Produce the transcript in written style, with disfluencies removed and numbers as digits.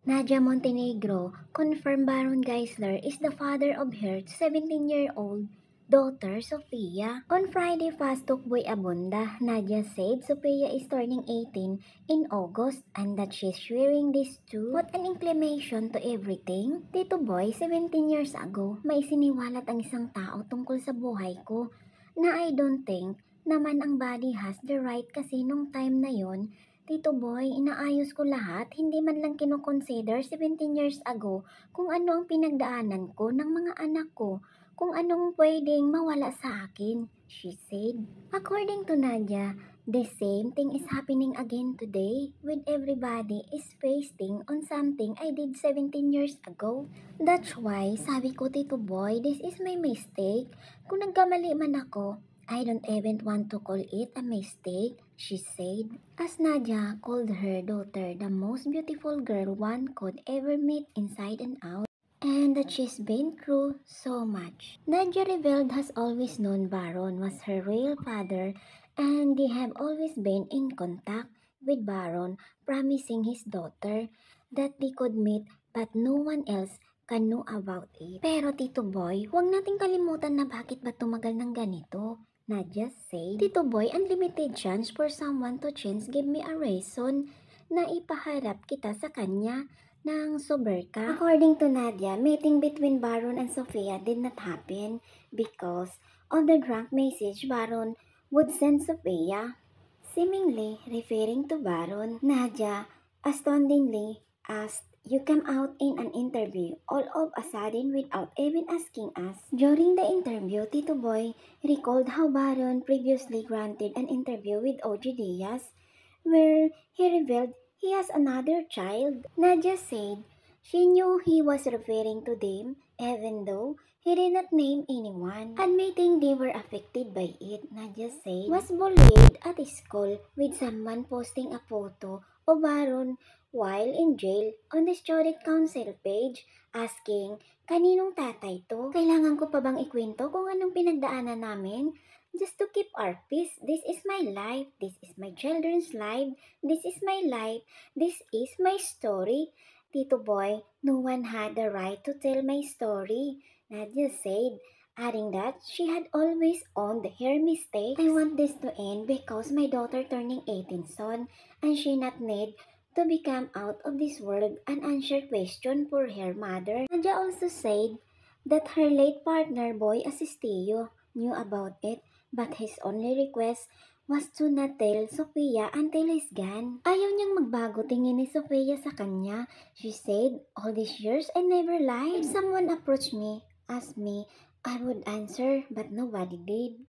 Nadia Montenegro confirmed Baron Geisler is the father of her 17-year-old daughter Sofia. On Friday, Fast Boy Abunda, Nadia said Sofia is turning 18 in August and that she's sharing this too. What an inclination to everything. Tito Boy, 17 years ago, may siniwalat ang isang tao tungkol sa buhay ko na I don't think naman ang body has the right kasi nung time na yon. Tito Boy, inaayos ko lahat, hindi man lang kinoconsider 17 years ago kung ano ang pinagdaanan ko ng mga anak ko, kung anong pwedeng mawala sa akin, she said. According to Nadia, the same thing is happening again today with everybody is pasting on something I did 17 years ago. That's why, sabi ko Tito Boy, this is my mistake. Kung nagkamali man ako, I don't even want to call it a mistake, she said. As Nadia called her daughter the most beautiful girl one could ever meet inside and out, and that she's been through so much. Nadia revealed has always known Baron was her real father and they have always been in contact with Baron, promising his daughter that they could meet but no one else can know about it. Pero Tito Boy, huwag nating kalimutan na bakit ba tumagal ng ganito. Nadia said, Tito Boy, unlimited chance for someone to chance give me a reason na ipaharap kita sa kanya ng sober ka. According to Nadia, meeting between Baron and Sofia did not happen because on the drunk message Baron would send Sofia, seemingly referring to Baron. Nadia astoundingly asked, you come out in an interview all of a sudden without even asking us. During the interview, Tito Boy recalled how Baron previously granted an interview with OG Diaz where he revealed he has another child. Nadia said she knew he was referring to them even though he did not name anyone. Admitting they were affected by it, Nadia said, was bullied at school with someone posting a photo of Baron while in jail on the Student Council page asking, kaninong tatay to? Kailangan ko pa bang ikwento kung anong pinagdaanan namin? Just to keep our peace, this is my life, this is my children's life, this is my life, this is my story. Tito Boy, no one had the right to tell my story, Nadia said, adding that she had always owned her mistakes. I want this to end because my daughter turning 18 soon and she not need to become out of this world unanswered question for her mother. Nadia also said that her late partner Boy Asistio knew about it but his only request was to not tell Sofia until he's gone. Ayaw niyang magbago tingin ni Sofia sa kanya. She said, all these years I never lied. If someone approached me, asked me, I would answer but nobody did.